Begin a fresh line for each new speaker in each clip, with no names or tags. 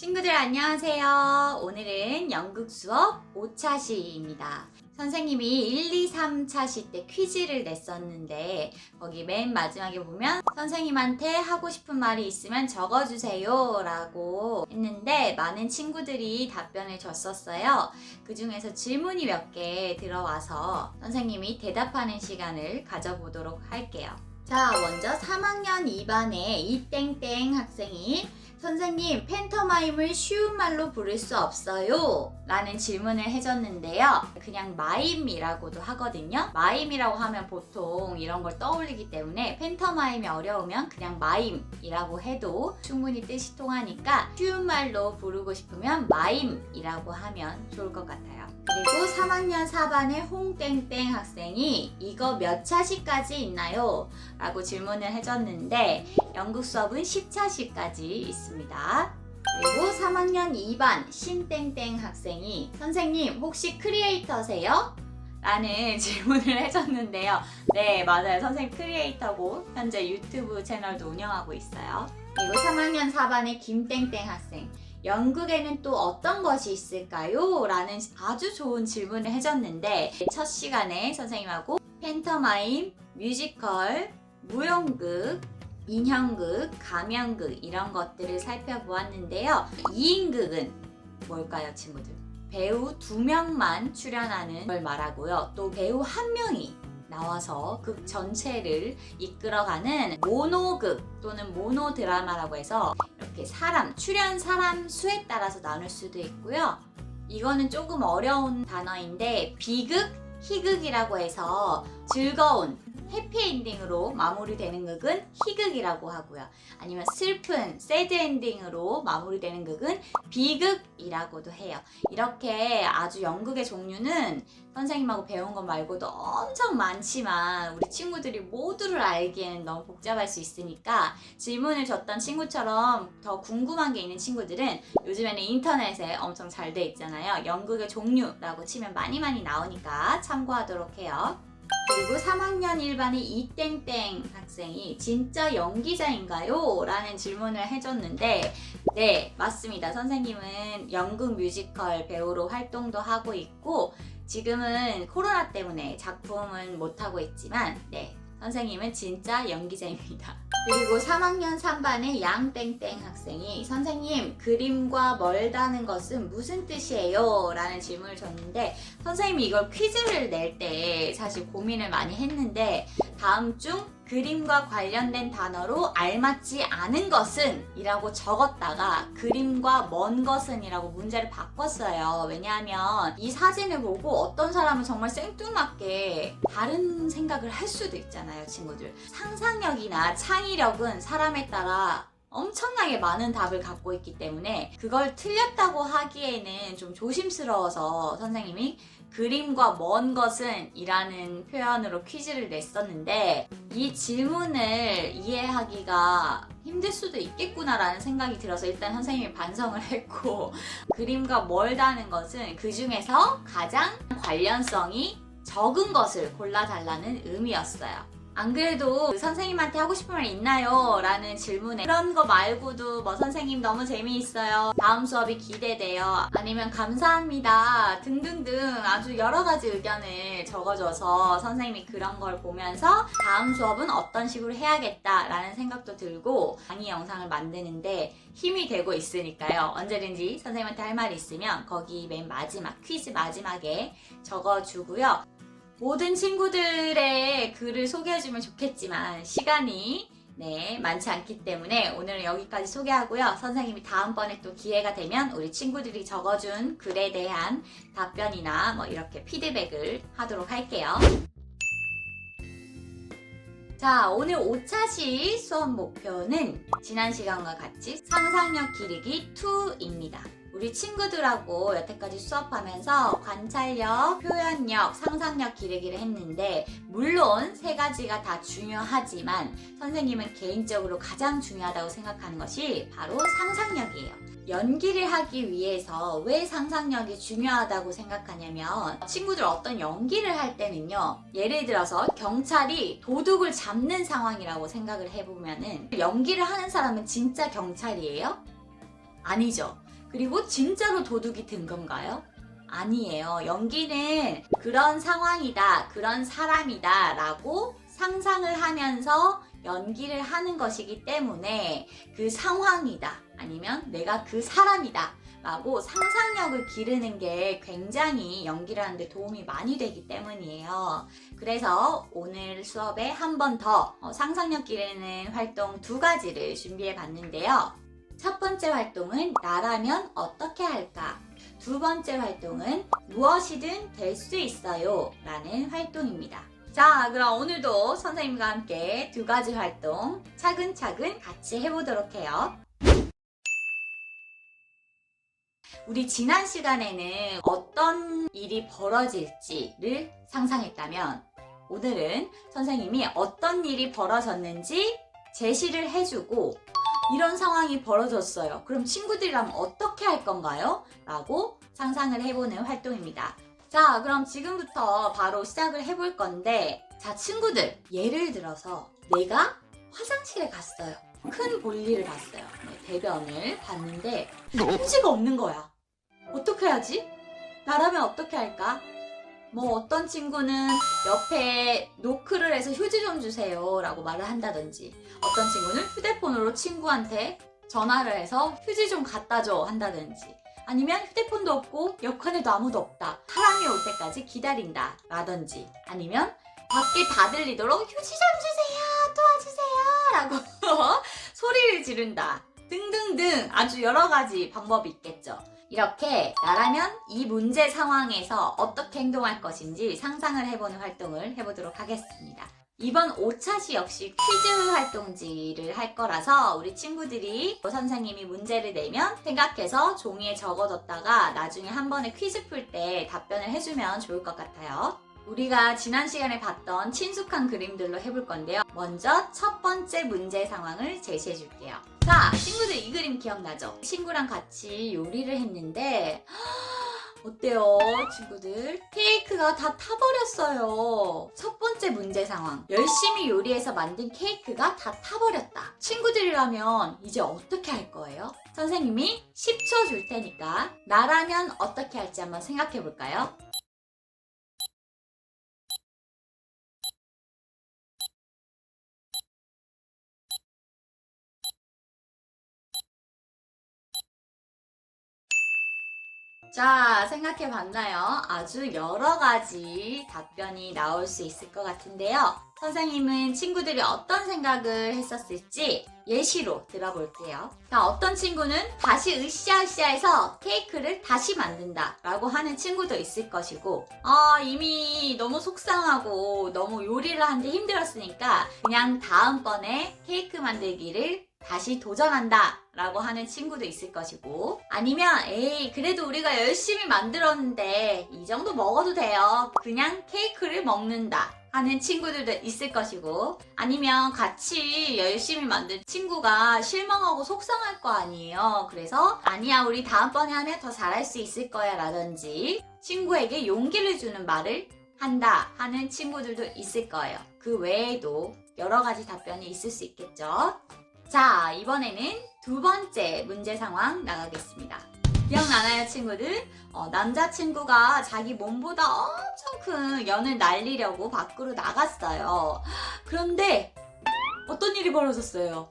친구들 안녕하세요. 오늘은 연극 수업 5차 시입니다. 선생님이 1, 2, 3차 시 때 퀴즈를 냈었는데 거기 맨 마지막에 보면 선생님한테 하고 싶은 말이 있으면 적어주세요 라고 했는데 많은 친구들이 답변을 줬었어요. 그 중에서 질문이 몇 개 들어와서 선생님이 대답하는 시간을 가져보도록 할게요. 자, 먼저 3학년 2반의 이땡땡 학생이 선생님, 팬터마임을 쉬운 말로 부를 수 없어요? 라는 질문을 해줬는데요. 그냥 마임이라고도 하거든요. 마임이라고 하면 보통 이런 걸 떠올리기 때문에 팬터마임이 어려우면 그냥 마임이라고 해도 충분히 뜻이 통하니까 쉬운 말로 부르고 싶으면 마임이라고 하면 좋을 것 같아요. 그리고 3학년 4반의 홍땡땡 학생이 이거 몇 차시까지 있나요? 라고 질문을 해줬는데 연극 수업은 10차시까지 있습니다. 그리고 3학년 2반 신땡땡 학생이 선생님 혹시 크리에이터세요? 라는 질문을 해줬는데요. 네, 맞아요. 선생님 크리에이터고 현재 유튜브 채널도 운영하고 있어요. 그리고 3학년 4반의 김땡땡 학생 연극에는 또 어떤 것이 있을까요? 라는 아주 좋은 질문을 해줬는데 첫 시간에 선생님하고 팬터마임, 뮤지컬, 무용극, 인형극, 가면극 이런 것들을 살펴보았는데요. 2인극은 뭘까요, 친구들? 배우 2명만 출연하는 걸 말하고요. 또 배우 1명이 나와서 극 전체를 이끌어가는 모노극 또는 모노드라마라고 해서 이렇게 출연 사람 수에 따라서 나눌 수도 있고요. 이거는 조금 어려운 단어인데 비극, 희극이라고 해서 즐거운 해피엔딩으로 마무리되는 극은 희극이라고 하고요. 아니면 슬픈 새드 엔딩으로 마무리되는 극은 비극이라고도 해요. 이렇게 아주 연극의 종류는 선생님하고 배운 것 말고도 엄청 많지만 우리 친구들이 모두를 알기에는 너무 복잡할 수 있으니까 질문을 줬던 친구처럼 더 궁금한 게 있는 친구들은 요즘에는 인터넷에 엄청 잘 돼 있잖아요. 연극의 종류라고 치면 많이 나오니까 참고하도록 해요. 그리고 3학년 1반의 이땡땡 학생이 진짜 연기자인가요? 라는 질문을 해줬는데 네, 맞습니다. 선생님은 연극 뮤지컬 배우로 활동도 하고 있고 지금은 코로나 때문에 작품은 못하고 있지만 네, 선생님은 진짜 연기자입니다. 그리고 3학년 3반의 양땡땡 학생이 선생님 그림과 멀다는 것은 무슨 뜻이에요? 라는 질문을 줬는데 선생님이 이걸 퀴즈를 낼 때 사실 고민을 많이 했는데 다음 중 그림과 관련된 단어로 알맞지 않은 것은 이라고 적었다가 그림과 먼 것은 이라고 문제를 바꿨어요. 왜냐하면 이 사진을 보고 어떤 사람은 정말 생뚱맞게 다른 생각을 할 수도 있잖아요, 친구들. 상상력이나 창의력은 사람에 따라 엄청나게 많은 답을 갖고 있기 때문에 그걸 틀렸다고 하기에는 좀 조심스러워서 선생님이 그림과 먼 것은 이라는 표현으로 퀴즈를 냈었는데 이 질문을 이해하기가 힘들 수도 있겠구나라는 생각이 들어서 일단 선생님이 반성을 했고 그림과 멀다는 것은 그 중에서 가장 관련성이 적은 것을 골라달라는 의미였어요. 안 그래도 선생님한테 하고 싶은 말 있나요? 라는 질문에 그런 거 말고도 뭐 선생님 너무 재미있어요. 다음 수업이 기대돼요. 아니면 감사합니다. 등등등 아주 여러 가지 의견을 적어줘서 선생님이 그런 걸 보면서 다음 수업은 어떤 식으로 해야겠다 라는 생각도 들고 강의 영상을 만드는데 힘이 되고 있으니까요. 언제든지 선생님한테 할 말이 있으면 거기 맨 마지막 퀴즈 마지막에 적어주고요. 모든 친구들의 글을 소개해주면 좋겠지만 시간이 많지 않기 때문에 오늘은 여기까지 소개하고요. 선생님이 다음번에 또 기회가 되면 우리 친구들이 적어준 글에 대한 답변이나 뭐 이렇게 피드백을 하도록 할게요. 자, 오늘 5차시 수업 목표는 지난 시간과 같이 상상력 기르기 2입니다. 우리 친구들하고 여태까지 수업하면서 관찰력, 표현력, 상상력 기르기를 했는데 물론 세 가지가 다 중요하지만 선생님은 개인적으로 가장 중요하다고 생각하는 것이 바로 상상력이에요. 연기를 하기 위해서 왜 상상력이 중요하다고 생각하냐면 친구들 어떤 연기를 할 때는요, 예를 들어서 경찰이 도둑을 잡는 상황이라고 생각을 해보면은 연기를 하는 사람은 진짜 경찰이에요? 아니죠. 그리고 진짜로 도둑이 든 건가요? 아니에요. 연기는 그런 상황이다, 그런 사람이다 라고 상상을 하면서 연기를 하는 것이기 때문에 그 상황이다, 아니면 내가 그 사람이다 라고 상상력을 기르는 게 굉장히 연기를 하는데 도움이 많이 되기 때문이에요. 그래서 오늘 수업에 한 번 더 상상력 기르는 활동 2가지를 준비해 봤는데요. 첫 번째 활동은 나라면 어떻게 할까? 두 번째 활동은 무엇이든 될 수 있어요 라는 활동입니다. 자, 그럼 오늘도 선생님과 함께 2가지 활동 차근차근 같이 해보도록 해요. 우리 지난 시간에는 어떤 일이 벌어질지를 상상했다면 오늘은 선생님이 어떤 일이 벌어졌는지 제시를 해주고 이런 상황이 벌어졌어요. 그럼 친구들이라면 어떻게 할 건가요? 라고 상상을 해보는 활동입니다. 자, 그럼 지금부터 바로 시작을 해볼 건데, 자, 친구들, 예를 들어서 내가 화장실에 갔어요. 큰 볼일을 봤어요. 대변을 봤는데 휴지가 없는 거야. 어떻게 하지? 나라면 어떻게 할까? 뭐 어떤 친구는 옆에 노크를 해서 휴지 좀 주세요 라고 말을 한다든지, 어떤 친구는 휴대폰으로 친구한테 전화를 해서 휴지 좀 갖다 줘 한다든지, 아니면 휴대폰도 없고 옆칸에도 아무도 없다, 사람이 올 때까지 기다린다 라든지, 아니면 밖에 다 들리도록 휴지 좀 주세요, 도와주세요 라고 소리를 지른다 등등등 아주 여러 가지 방법이 있겠죠. 이렇게 나라면 이 문제 상황에서 어떻게 행동할 것인지 상상을 해보는 활동을 해보도록 하겠습니다. 이번 5차시 역시 퀴즈 활동지를 할 거라서 우리 친구들이 선생님이 문제를 내면 생각해서 종이에 적어뒀다가 나중에 한 번에 퀴즈 풀 때 답변을 해주면 좋을 것 같아요. 우리가 지난 시간에 봤던 친숙한 그림들로 해볼 건데요. 먼저 첫 번째 문제 상황을 제시해 줄게요. 자, 친구들 이 그림 기억나죠? 친구랑 같이 요리를 했는데 어때요, 친구들? 케이크가 다 타버렸어요. 첫 번째 문제 상황. 열심히 요리해서 만든 케이크가 다 타버렸다. 친구들이라면 이제 어떻게 할 거예요? 선생님이 10초 줄 테니까 나라면 어떻게 할지 한번 생각해 볼까요? 자, 생각해 봤나요? 아주 여러 가지 답변이 나올 수 있을 것 같은데요. 선생님은 친구들이 어떤 생각을 했었을지 예시로 들어볼게요. 자, 어떤 친구는 다시 으쌰으쌰해서 케이크를 다시 만든다 라고 하는 친구도 있을 것이고, 이미 너무 속상하고 너무 요리를 하는데 힘들었으니까 그냥 다음번에 케이크 만들기를 다시 도전한다 라고 하는 친구도 있을 것이고, 아니면 에이 그래도 우리가 열심히 만들었는데 이 정도 먹어도 돼요, 그냥 케이크를 먹는다 하는 친구들도 있을 것이고, 아니면 같이 열심히 만든 친구가 실망하고 속상할 거 아니에요. 그래서 아니야 우리 다음번에 하면 더 잘할 수 있을 거야 라든지 친구에게 용기를 주는 말을 한다 하는 친구들도 있을 거예요. 그 외에도 여러 가지 답변이 있을 수 있겠죠. 자, 이번에는 두 번째 문제 상황 나가겠습니다. 기억나나요, 친구들? 남자친구가 자기 몸보다 엄청 큰 연을 날리려고 밖으로 나갔어요. 그런데 어떤 일이 벌어졌어요?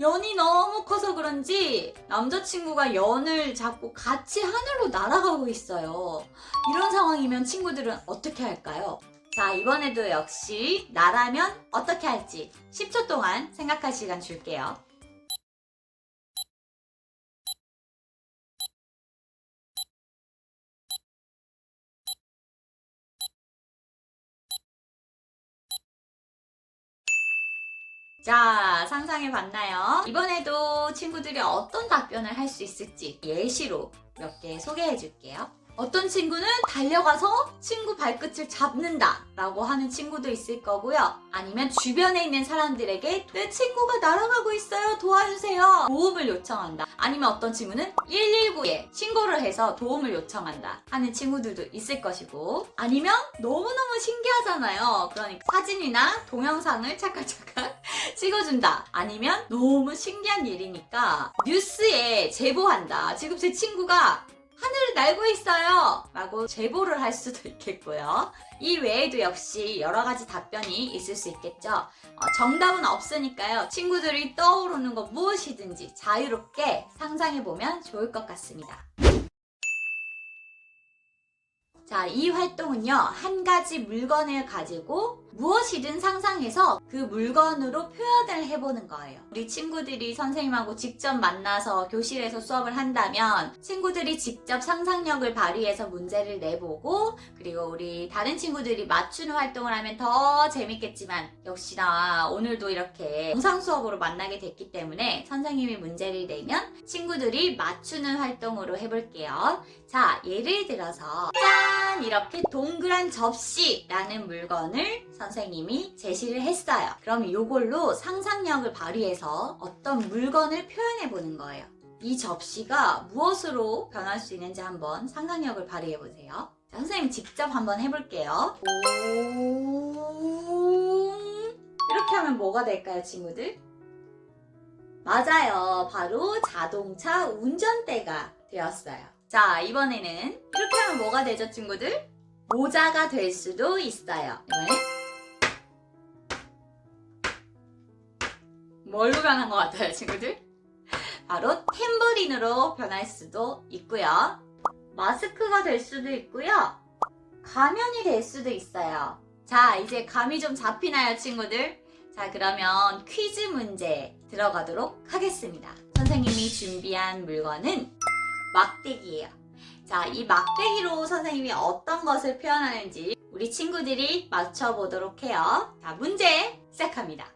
연이 너무 커서 그런지 남자친구가 연을 잡고 같이 하늘로 날아가고 있어요. 이런 상황이면 친구들은 어떻게 할까요? 자, 이번에도 역시 나라면 어떻게 할지 10초 동안 생각할 시간 줄게요. 자, 상상해 봤나요? 이번에도 친구들이 어떤 답변을 할 수 있을지 예시로 몇 개 소개해 줄게요. 어떤 친구는 달려가서 친구 발끝을 잡는다 라고 하는 친구도 있을 거고요. 아니면 주변에 있는 사람들에게 내 친구가 날아가고 있어요, 도와주세요, 도움을 요청한다. 아니면 어떤 친구는 119에 신고를 해서 도움을 요청한다 하는 친구들도 있을 것이고, 아니면 너무너무 신기하잖아요. 그러니까 사진이나 동영상을 찰칵찰칵 찍어준다. 아니면 너무 신기한 일이니까 뉴스에 제보한다. 지금 제 친구가 하늘을 날고 있어요 라고 제보를 할 수도 있겠고요. 이 외에도 역시 여러 가지 답변이 있을 수 있겠죠. 정답은 없으니까요. 친구들이 떠오르는 것 무엇이든지 자유롭게 상상해보면 좋을 것 같습니다. 자, 이 활동은요, 한 가지 물건을 가지고 무엇이든 상상해서 그 물건으로 표현을 해보는 거예요. 우리 친구들이 선생님하고 직접 만나서 교실에서 수업을 한다면 친구들이 직접 상상력을 발휘해서 문제를 내보고, 그리고 우리 다른 친구들이 맞추는 활동을 하면 더 재밌겠지만, 역시나 오늘도 이렇게 영상 수업으로 만나게 됐기 때문에 선생님이 문제를 내면 친구들이 맞추는 활동으로 해볼게요. 자, 예를 들어서 짠! 이렇게 동그란 접시라는 물건을 선생님이 제시를 했어요. 그럼 이걸로 상상력을 발휘해서 어떤 물건을 표현해 보는 거예요. 이 접시가 무엇으로 변할 수 있는지 한번 상상력을 발휘해 보세요. 자, 선생님 직접 한번 해볼게요. 이렇게 하면 뭐가 될까요, 친구들? 맞아요. 바로 자동차 운전대가 되었어요. 자, 이번에는 이렇게 하면 뭐가 되죠, 친구들? 모자가 될 수도 있어요. 이번에 뭘로 변한 것 같아요, 친구들? 바로 탬버린으로 변할 수도 있고요. 마스크가 될 수도 있고요. 가면이 될 수도 있어요. 자, 이제 감이 좀 잡히나요, 친구들? 자, 그러면 퀴즈 문제 들어가도록 하겠습니다. 선생님이 준비한 물건은 막대기예요. 자, 이 막대기로 선생님이 어떤 것을 표현하는지 우리 친구들이 맞춰보도록 해요. 자, 문제 시작합니다.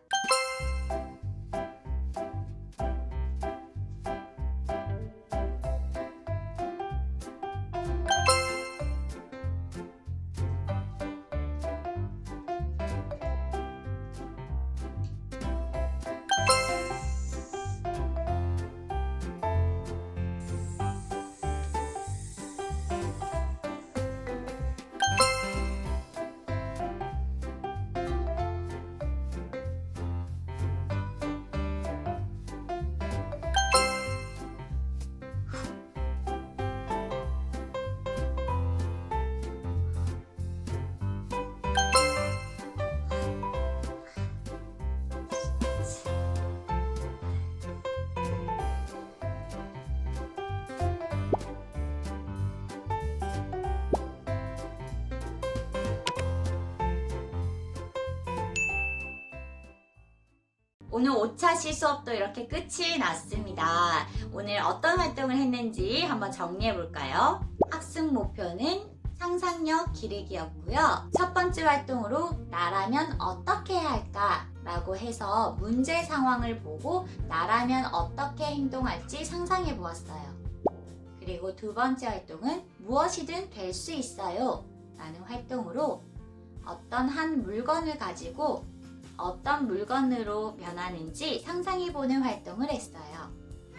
오늘 5차시 수업도 이렇게 끝이 났습니다. 오늘 어떤 활동을 했는지 한번 정리해 볼까요? 학습 목표는 상상력 기르기였고요. 첫 번째 활동으로 나라면 어떻게 해야 할까? 라고 해서 문제 상황을 보고 나라면 어떻게 행동할지 상상해 보았어요. 그리고 두 번째 활동은 무엇이든 될 수 있어요 라는 활동으로 어떤 한 물건을 가지고 어떤 물건으로 변하는지 상상해보는 활동을 했어요.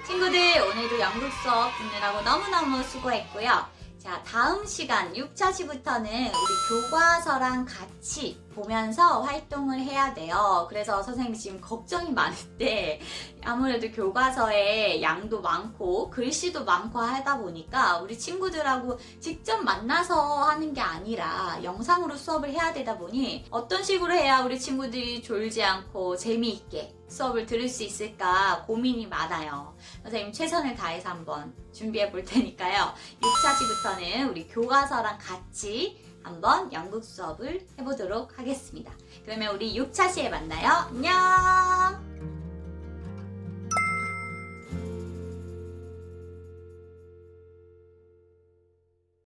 친구들, 오늘도 연극 수업 듣느라고 너무너무 수고했고요. 자, 다음 시간 6차시부터는 우리 교과서랑 같이 보면서 활동을 해야 돼요. 그래서 선생님이 지금 걱정이 많은데 아무래도 교과서에 양도 많고 글씨도 많고 하다 보니까 우리 친구들하고 직접 만나서 하는 게 아니라 영상으로 수업을 해야 되다 보니 어떤 식으로 해야 우리 친구들이 졸지 않고 재미있게 수업을 들을 수 있을까 고민이 많아요. 선생님 최선을 다해서 한번 준비해 볼 테니까요. 6차시부터는 우리 교과서랑 같이 한번 연극 수업을 해보도록 하겠습니다. 그러면 우리 6차시에 만나요. 안녕!